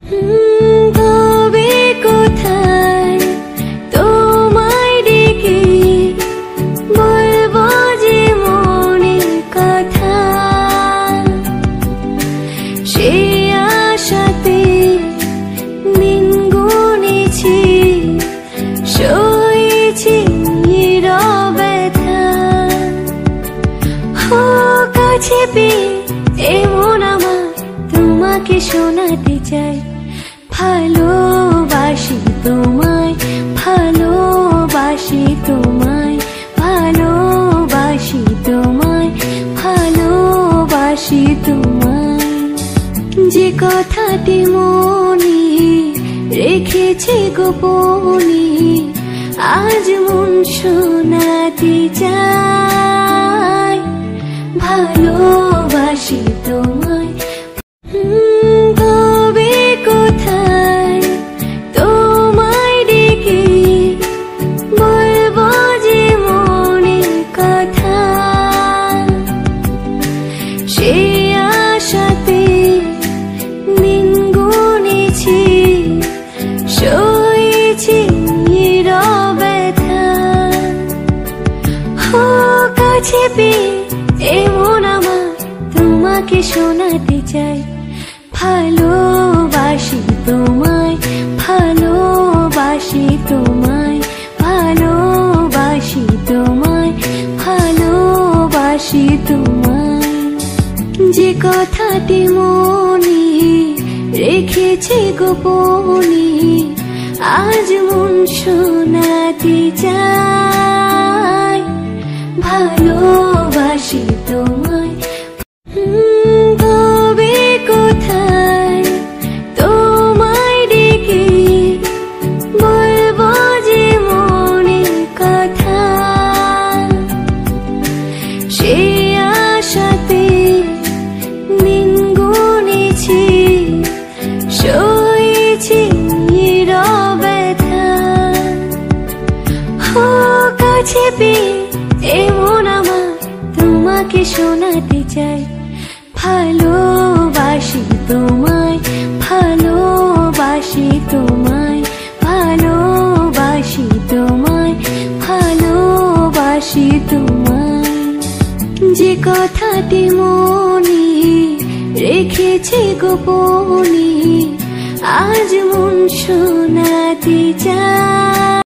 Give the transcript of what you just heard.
তবে কোথায় তোমায় ডেকে বলবো যে মনের কথা, সে আশাতে দিন গুনেছি, সয়েছি ব্যথা। কাছে পেয়ে এমন আমার তোমাকে শোনাতে চাই, ভালোবাসি তোমায়, ভালোবাসি তোমায়, ভালোবাসি তোমায়, ভালোবাসি তোমায়। যে কথাটি মনে রেখেছি গোপনে, আজ মন শোনাতে চাই, ভালোবাসি তোমায়। তবে কোথায় তোমায় ডেকে বলবো যে মনের কথা, সে আশাতে দিন গুনেছি, সয়েছি ব্যথা। কাছে পেয়ে এমন আমার তোমাকে শোনাতে চাই, ভালোবাসি তোমায়, ভালোবাসি তোমায়, ভালোবাসি তোমায়, ভালোবাসি তোমায়। যে কথাটি মনে রেখেছি গোপনে, আজ মন শোনাতে চাই, ভালোবাসি তোমায়। তবে কোথায় তোমায় ডেকে বলবো যে মনের কথা, সে আশাতে দিন গুনেছি, সয়েছি ব্যথা। কাছে পেয়ে এমন আমার তোমাকে শোনাতে চাই, ভালোবাসি তোমায়, ভালোবাসি তোমায়, ভালোবাসি তোমায়, ভালোবাসি তোমায়। যে কথাটি মনে রেখেছি গোপনে, আজ মন শোনাতে চাই।